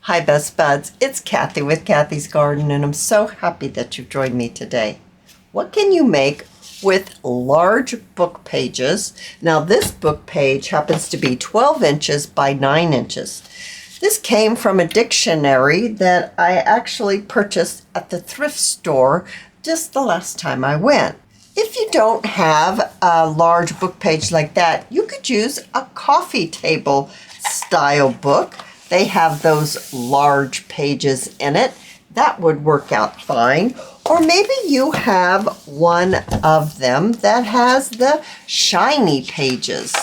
Hi, Best Buds. It's Cathy with Cathy's Garden, and I'm so happy that you've joined me today. What can you make with large book pages? Now, this book page happens to be 12 inches by 9 inches. This came from a dictionary that I actually purchased at the thrift store just the last time I went. If you don't have a large book page like that, you could use a coffee table style book. They have those large pages in it. That would work out fine. Or maybe you have one of them that has the shiny pages.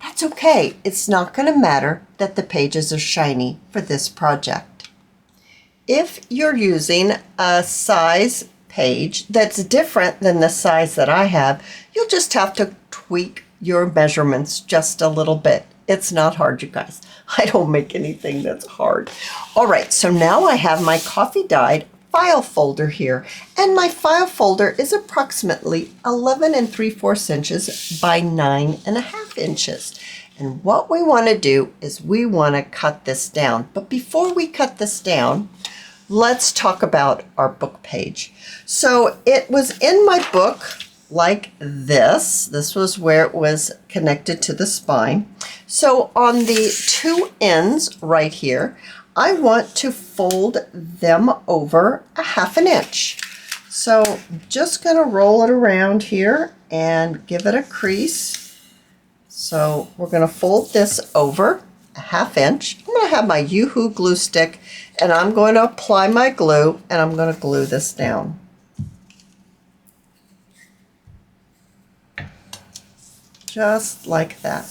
That's okay. It's not going to matter that the pages are shiny for this project. If you're using a size page that's different than the size that I have, you'll just have to tweak your measurements just a little bit. It's not hard, you guys. I don't make anything that's hard. All right, so now I have my coffee dyed file folder here, and my file folder is approximately 11 3/4 inches by 9 1/2 inches. And what we want to do is we want to cut this down. But before we cut this down, let's talk about our book page. So it was in my book like this. This was where it was connected to the spine. So on the two ends right here, I want to fold them over 1/2 inch. So I'm just going to roll it around here and give it a crease. So we're going to fold this over 1/2 inch. I'm going to have my Yoo-Hoo glue stick, and I'm going to apply my glue, and I'm going to glue this down. Just like that.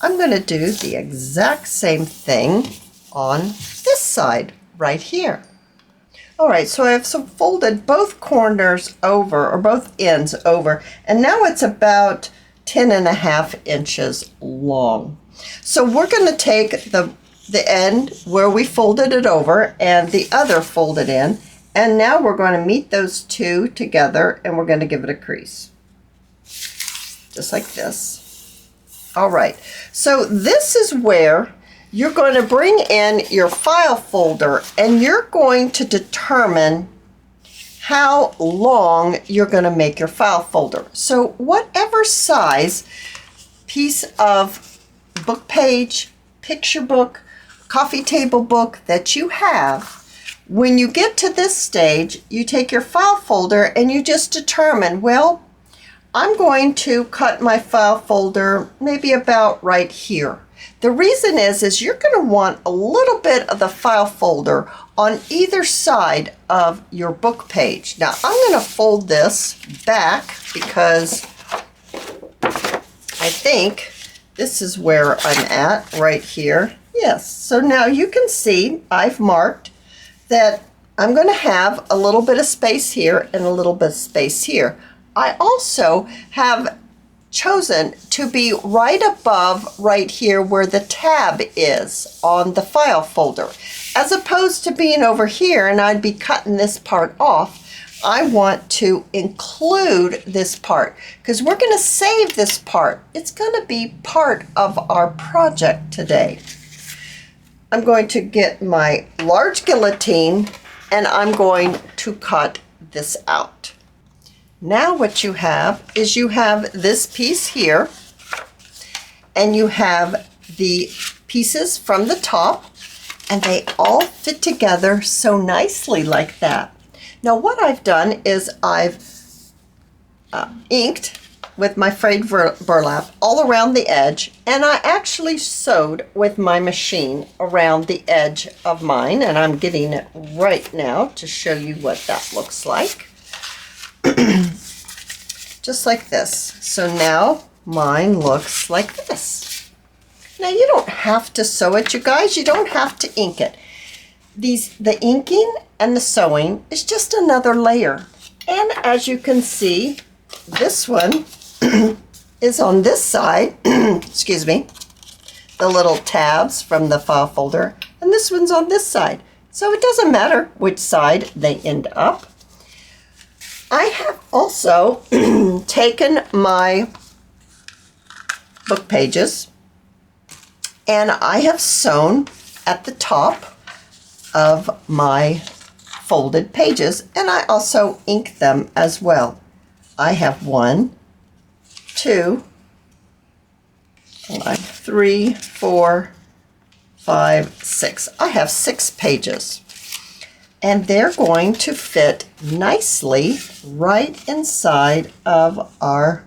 I'm going to do the exact same thing on this side right here. All right, so I have folded both corners over, or both ends over, and now it's about 10 1/2 inches long. So we're going to take the end where we folded it over and the other folded in, and now we're going to meet those two together, and we're going to give it a crease. Just like this. All right, so this is where you're going to bring in your file folder, and you're going to determine how long you're going to make your file folder. So whatever size piece of book page, picture book, coffee table book that you have, when you get to this stage, you take your file folder and you just determine, well, I'm going to cut my file folder maybe about right here. The reason is you're going to want a little bit of the file folder on either side of your book page. Now I'm going to fold this back because I think this is where I'm at right here. Yes, so now you can see I've marked that I'm going to have a little bit of space here and a little bit of space here. I also have chosen to be right above right here where the tab is on the file folder, as opposed to being over here and I'd be cutting this part off. I want to include this part because we're going to save this part. It's going to be part of our project today. I'm going to get my large guillotine and I'm going to cut this out. Now what you have is you have this piece here, and you have the pieces from the top, and they all fit together so nicely like that. Now what I've done is I've inked with my frayed burlap all around the edge, and I actually sewed with my machine around the edge of mine, and I'm getting it right now to show you what that looks like. Just like this. So now mine looks like this. Now you don't have to sew it, you guys. You don't have to ink it. The inking and the sewing is just another layer. And as you can see, this one is on this side. Excuse me. The little tabs from the file folder. And this one's on this side. So it doesn't matter which side they end up. I have also taken my book pages and I have sewn at the top of my folded pages, and I also ink them as well. I have 1, 2, 3, 4, 5, 6. I have 6 pages, and they're going to fit nicely right inside of our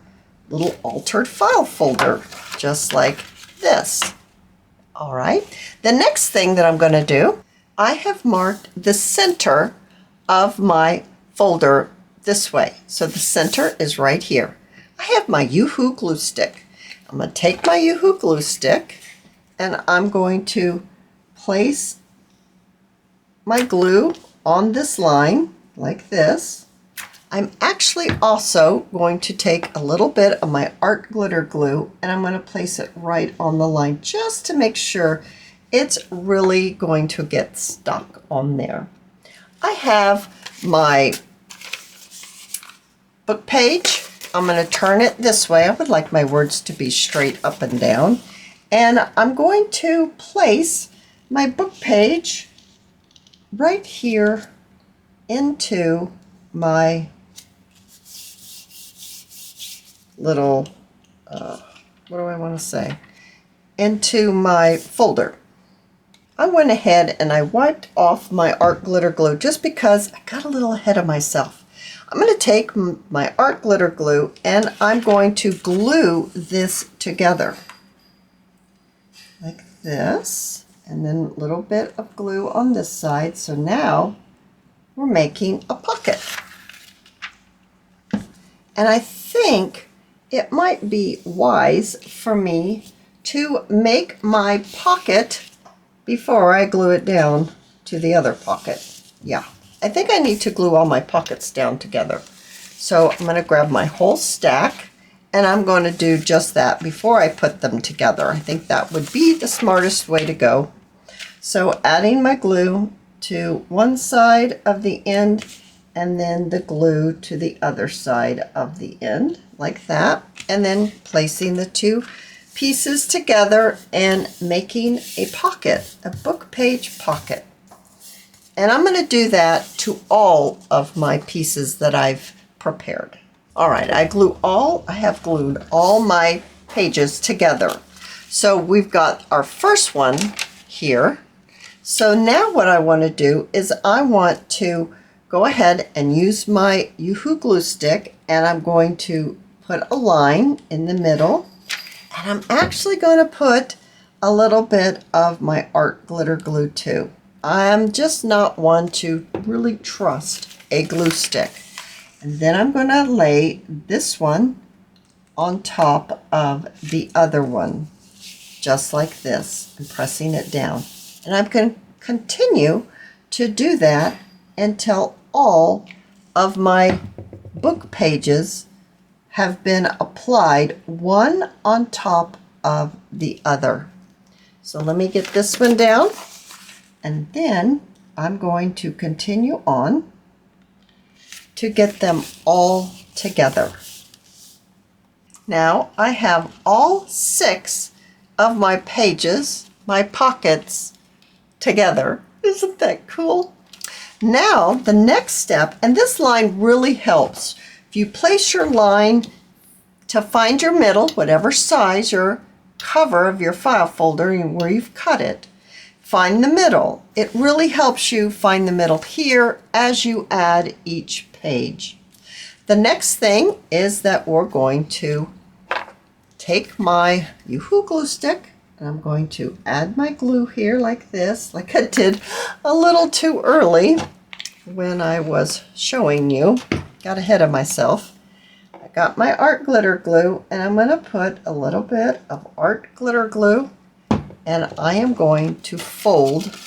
little altered file folder, just like this. All right, the next thing that I'm going to do, I have marked the center of my folder this way. So the center is right here. I have my Yoo-Hoo glue stick. I'm going to take my Yoo-Hoo glue stick and I'm going to place my glue on this line like this. I'm actually also going to take a little bit of my art glitter glue and I'm going to place it right on the line just to make sure it's really going to get stuck on there. I have my book page. I'm going to turn it this way. I would like my words to be straight up and down. And I'm going to place my book page right here into my little, what do I want to say? Into my folder. I went ahead and I wiped off my art glitter glue just because I got a little ahead of myself. I'm going to take my art glitter glue and I'm going to glue this together like this, and then a little bit of glue on this side. So now we're making a pocket. And I think it might be wise for me to make my pocket before I glue it down to the other pocket. Yeah, I think I need to glue all my pockets down together. So I'm going to grab my whole stack and I'm going to do just that before I put them together. I think that would be the smartest way to go. So adding my glue to one side of the end and then the glue to the other side of the end like that, and then placing the two pieces together and making a pocket, a book page pocket. And I'm going to do that to all of my pieces that I've prepared. All right, I have glued all my pages together. So we've got our first one here. So now what I want to do is I want to go ahead and use my Yoo-Hoo glue stick, and I'm going to put a line in the middle, and I'm actually going to put a little bit of my art glitter glue too. I'm just not one to really trust a glue stick. And then I'm going to lay this one on top of the other one, just like this, and pressing it down. And I'm going to continue to do that until all of my book pages have been applied one on top of the other. So let me get this one down, and then I'm going to continue on to get them all together. Now I have all 6 of my pages, my pockets, together. Isn't that cool? Now the next step, and this line really helps. If you place your line to find your middle, whatever size your cover of your file folder and where you've cut it, find the middle. It really helps you find the middle here as you add each page. The next thing is that we're going to take my Yoo-Hoo glue stick, and I'm going to add my glue here like this, like I did a little too early when I was showing you. Got ahead of myself. I got my art glitter glue, and I'm going to put a little bit of art glitter glue, and I am going to fold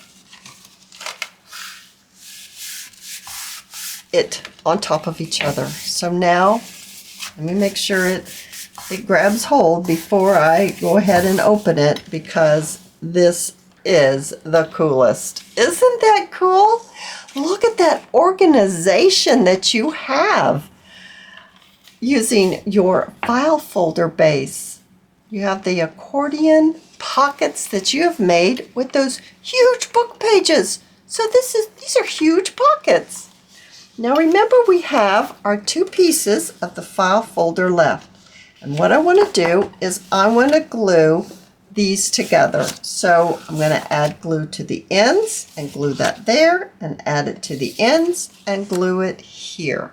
it on top of each other. So now, let me make sure it grabs hold before I go ahead and open it, because this is the coolest. Isn't that cool? Look at that organization that you have using your file folder base. You have the accordion pockets that you have made with those huge book pages. So these are huge pockets. Now remember, we have our 2 pieces of the file folder left. And what I want to do is I want to glue these together. So I'm going to add glue to the ends and glue that there, and add it to the ends and glue it here.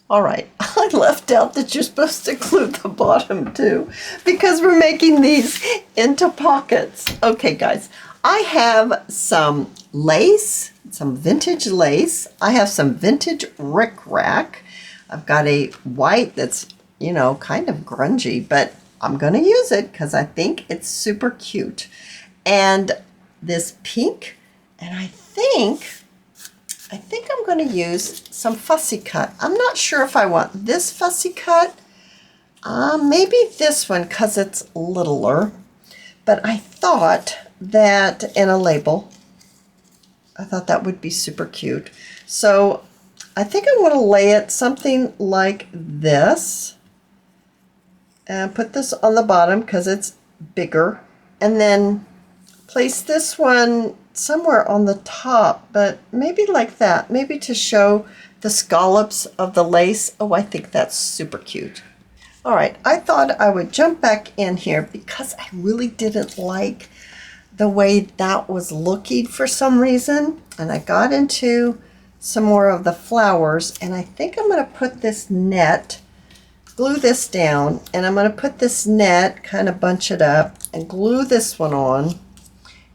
All right, I left out that you're supposed to glue the bottom too, because we're making these into pockets. Okay guys, I have some lace, some vintage lace. I have some vintage rickrack. I've got a white that's, you know, kind of grungy, but I'm gonna use it because I think it's super cute. And this pink, and I think I'm going to use some fussy cut. I'm not sure if I want this fussy cut. Maybe this one because it's littler. But I thought that in a label, I thought that would be super cute. So I think I want to lay it something like this. And put this on the bottom because it's bigger. And then place this one somewhere on the top, but maybe like that, maybe to show the scallops of the lace. Oh, I think that's super cute. All right, I thought I would jump back in here because I really didn't like the way that was looking for some reason. And I got into some more of the flowers, and I think I'm going to put this net, glue this down, and I'm going to put this net, kind of bunch it up, and glue this one on.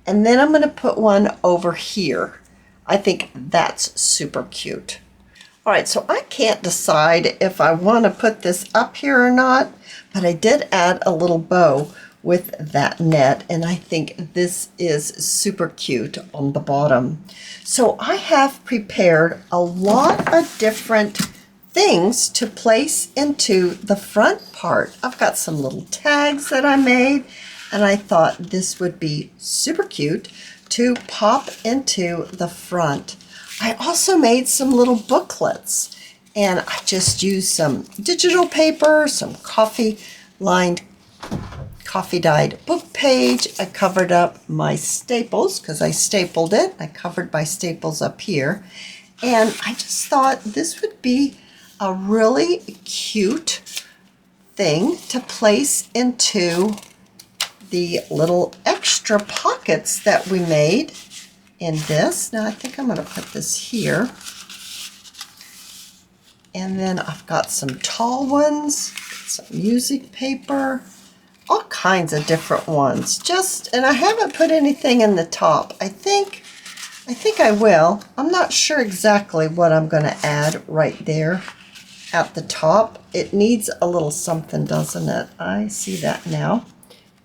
And then I'm going to put one over here. I think that's super cute. All right, so I can't decide if I want to put this up here or not, but I did add a little bow with that net, and I think this is super cute on the bottom. So I have prepared a lot of different things to place into the front part. I've got some little tags that I made, and I thought this would be super cute to pop into the front. I also made some little booklets, and I just used some digital paper, some coffee-dyed book page. I covered up my staples because I stapled it. I covered my staples up here, and I just thought this would be a really cute thing to place into the little extra pockets that we made in this. Now I think I'm going to put this here. And then I've got some tall ones, some music paper, all kinds of different ones. And I haven't put anything in the top. I think I will. I'm not sure exactly what I'm going to add right there at the top. It needs a little something, doesn't it? I see that now.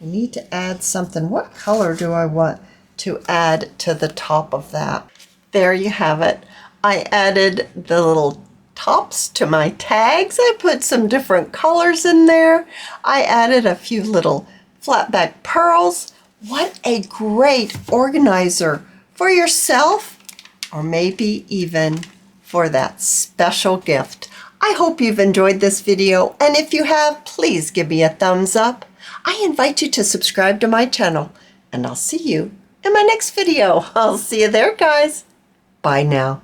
I need to add something. What color do I want to add to the top of that? There you have it. I added the little tops to my tags. I put some different colors in there. I added a few little flat back pearls. What a great organizer for yourself, or maybe even for that special gift. I hope you've enjoyed this video, and if you have, please give me a thumbs up. I invite you to subscribe to my channel, and I'll see you in my next video. I'll see you there, guys. Bye now.